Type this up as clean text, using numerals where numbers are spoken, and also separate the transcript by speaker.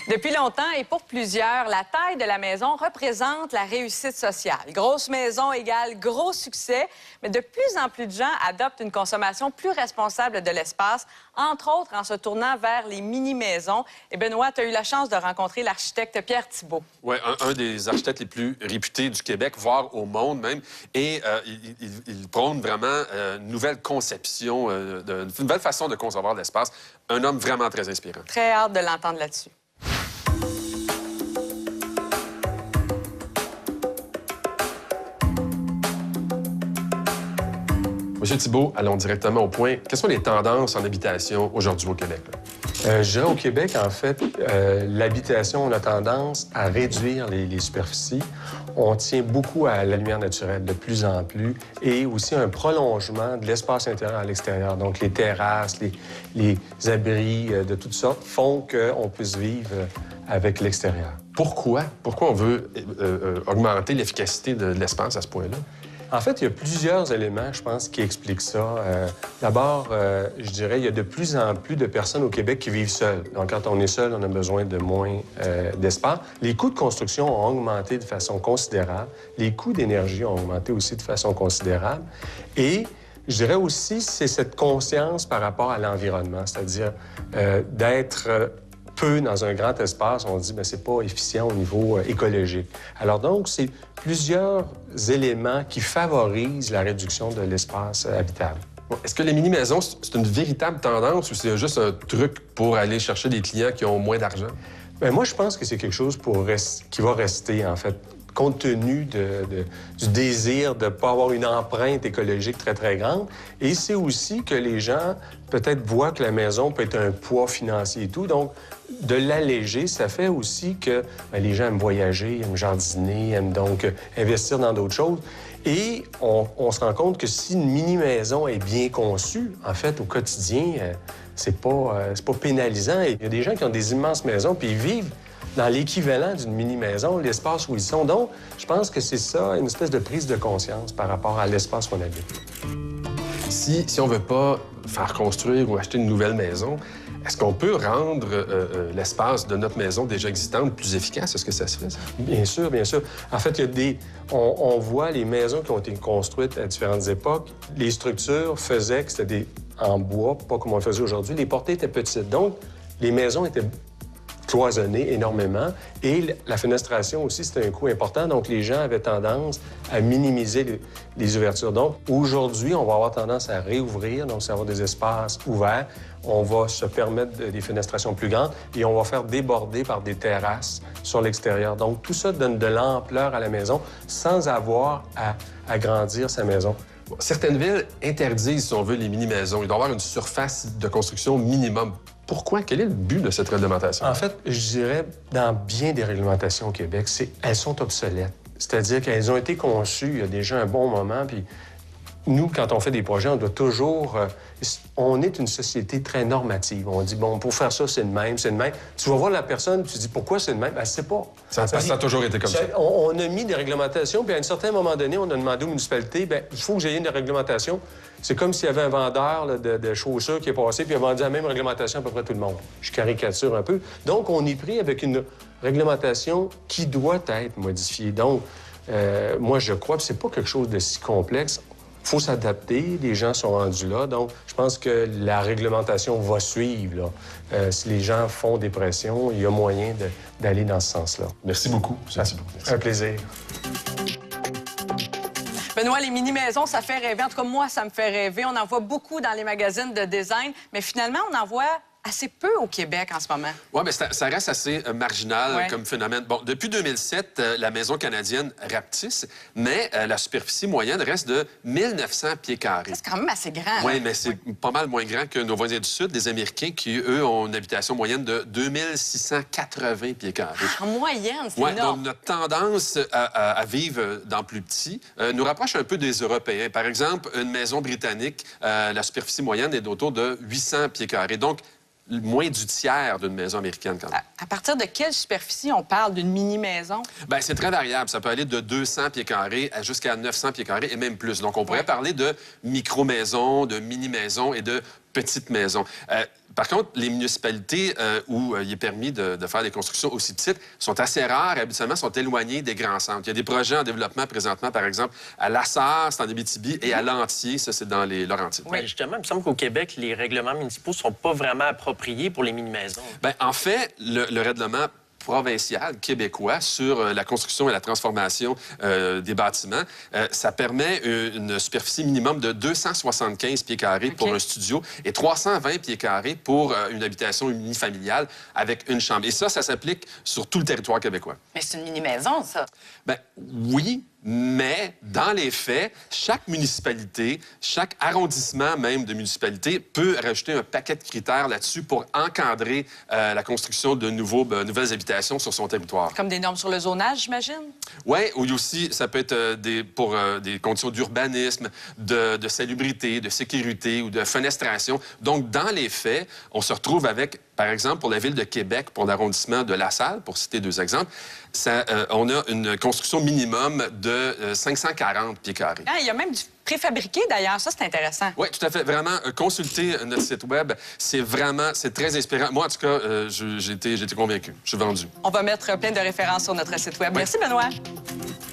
Speaker 1: Depuis longtemps et pour plusieurs, la taille de la maison représente la réussite sociale. Grosse maison égale gros succès, mais de plus en plus de gens adoptent une consommation plus responsable de l'espace, entre autres en se tournant vers les mini-maisons. Et Benoît, tu as eu la chance de rencontrer l'architecte Pierre Thibault.
Speaker 2: Oui, un des architectes les plus réputés du Québec, voire au monde même. Et il prône vraiment une nouvelle conception, une nouvelle façon de concevoir l'espace. Un homme vraiment très inspirant.
Speaker 1: Très hâte de l'entendre là-dessus.
Speaker 2: Monsieur Thibault, allons directement au point. Quelles sont les tendances en habitation aujourd'hui au Québec?
Speaker 3: Je dirais au Québec, en fait, l'habitation, on a tendance à réduire les superficies. On tient beaucoup à la lumière naturelle de plus en plus et aussi un prolongement de l'espace intérieur à l'extérieur. Donc, les terrasses, les abris de toutes sortes font qu'on puisse vivre avec l'extérieur.
Speaker 2: Pourquoi? Pourquoi on veut augmenter l'efficacité de l'espace à ce point-là?
Speaker 3: En fait, il y a plusieurs éléments, je pense, qui expliquent ça. D'abord, je dirais, il y a de plus en plus de personnes au Québec qui vivent seules. Donc, quand on est seul, on a besoin de moins d'espace. Les coûts de construction ont augmenté de façon considérable. Les coûts d'énergie ont augmenté aussi de façon considérable. Et je dirais aussi, c'est cette conscience par rapport à l'environnement, c'est-à-dire d'être peu dans un grand espace, on se dit, bien, c'est pas efficient au niveau écologique. Alors donc, c'est plusieurs éléments qui favorisent la réduction de l'espace habitable.
Speaker 2: Bon, est-ce que les mini-maisons, c'est une véritable tendance ou c'est juste un truc pour aller chercher des clients qui ont moins d'argent?
Speaker 3: Bien, moi, je pense que c'est quelque chose qui va rester, en fait, compte tenu du désir de ne pas avoir une empreinte écologique très, très grande. Et c'est aussi que les gens, peut-être, voient que la maison peut être un poids financier et tout. Donc, de l'alléger, ça fait aussi que bien, les gens aiment voyager, aiment jardiner, aiment donc investir dans d'autres choses. Et on se rend compte que si une mini-maison est bien conçue, en fait, au quotidien, c'est pas pénalisant. Et il y a des gens qui ont des immenses maisons, puis ils vivent dans l'équivalent d'une mini-maison, l'espace où ils sont. Donc, je pense que c'est ça, une espèce de prise de conscience par rapport à l'espace qu'on habite.
Speaker 2: Si on ne veut pas faire construire ou acheter une nouvelle maison, est-ce qu'on peut rendre l'espace de notre maison déjà existante plus efficace? Est-ce que ça se fait, ça?
Speaker 3: Bien sûr, bien sûr. En fait, il y a on voit les maisons qui ont été construites à différentes époques. Les structures faisaient que c'était en bois, pas comme on le faisait aujourd'hui. Les portées étaient petites. Donc, les maisons étaient cloisonnées énormément. Et la fenestration aussi, c'était un coût important. Donc, les gens avaient tendance à minimiser les ouvertures. Donc, aujourd'hui, on va avoir tendance à réouvrir, donc, c'est avoir des espaces ouverts. On va se permettre des fenestrations plus grandes et on va faire déborder par des terrasses sur l'extérieur. Donc, tout ça donne de l'ampleur à la maison sans avoir à agrandir sa maison.
Speaker 2: Bon, certaines villes interdisent, si on veut, les mini-maisons. Il doit y avoir une surface de construction minimum. Pourquoi? Quel est le but de cette réglementation?
Speaker 3: En fait, je dirais, dans bien des réglementations au Québec, elles sont obsolètes. C'est-à-dire qu'elles ont été conçues il y a déjà un bon moment, puis nous, quand on fait des projets, on doit toujours... on est une société très normative. On dit, bon, pour faire ça, c'est le même, c'est le même. Tu vas voir la personne, tu dis, pourquoi c'est le même? Elle ne sait pas.
Speaker 2: Ça a toujours été comme ça.
Speaker 3: On a mis des réglementations, puis à un certain moment donné, on a demandé aux municipalités, bien, il faut que j'aie une réglementation. C'est comme s'il y avait un vendeur là, de chaussures qui est passé, puis il a vendu la même réglementation à peu près tout le monde. Je caricature un peu. Donc, on est pris avec une réglementation qui doit être modifiée. Donc, moi, je crois que c'est pas quelque chose de si complexe. Il faut s'adapter, les gens sont rendus là. Donc, je pense que la réglementation va suivre. Là. Si les gens font des pressions, il y a moyen d'aller dans ce sens-là.
Speaker 2: Merci beaucoup.
Speaker 3: Merci. Un plaisir.
Speaker 1: Benoît, les mini-maisons, ça fait rêver. En tout cas, moi, ça me fait rêver. On en voit beaucoup dans les magazines de design, mais finalement, on en voit assez peu au Québec en ce moment.
Speaker 2: Oui, mais ça reste assez marginal comme phénomène. Bon, depuis 2007, la maison canadienne rapetisse, mais la superficie moyenne reste de 1900 pieds carrés.
Speaker 1: C'est quand même assez grand.
Speaker 2: Oui, mais c'est pas mal moins grand que nos voisins du Sud, les Américains, qui, eux, ont une habitation moyenne de 2680 pieds carrés.
Speaker 1: En moyenne, c'est énorme.
Speaker 2: Donc, notre tendance à vivre dans plus petit nous rapproche un peu des Européens. Par exemple, une maison britannique, la superficie moyenne est d'autour de 800 pieds carrés. Donc, moins du tiers d'une maison américaine, quand même.
Speaker 1: À partir de quelle superficie on parle d'une mini-maison?
Speaker 2: Bien, c'est très variable. Ça peut aller de 200 pieds carrés jusqu'à 900 pieds carrés et même plus. Donc, on pourrait parler de micro-maisons, de mini-maisons et de petites maisons. Par contre, les municipalités où il est permis de faire des constructions aussi petites sont assez rares et habituellement sont éloignées des grands centres. Il y a des projets en développement présentement, par exemple, à Lassar, c'est en Abitibi, et à Lantier, ça, c'est dans les Laurentides.
Speaker 4: Oui. Justement, il me semble qu'au Québec, les règlements municipaux ne sont pas vraiment appropriés pour les mini-maisons.
Speaker 2: Bien, en fait, le règlement provincial québécois sur la construction et la transformation des bâtiments, ça permet une superficie minimum de 275 pieds carrés pour un studio et 320 pieds carrés pour une habitation unifamiliale avec une chambre. Et ça s'applique sur tout le territoire québécois.
Speaker 5: Mais c'est une mini-maison, ça.
Speaker 2: Bien, oui, mais dans les faits, chaque municipalité, chaque arrondissement même de municipalité peut rajouter un paquet de critères là-dessus pour encadrer la construction de nouvelles habitations sur son territoire.
Speaker 1: Comme des normes sur le zonage, j'imagine?
Speaker 2: Oui, ou aussi, ça peut être pour des conditions d'urbanisme, de salubrité, de sécurité ou de fenestration. Donc, dans les faits, on se retrouve avec, par exemple, pour la Ville de Québec, pour l'arrondissement de La Salle, pour citer 2 exemples, on a une construction minimum de 540 pieds carrés.
Speaker 1: Ah, il y a même du préfabriqué, d'ailleurs. Ça, c'est intéressant.
Speaker 2: Oui, tout à fait. Vraiment, consultez notre site Web. C'est très inspirant. Moi, en tout cas, j'ai été convaincu. Je suis vendu.
Speaker 1: On va mettre plein de références sur notre site Web. Merci, Benoît.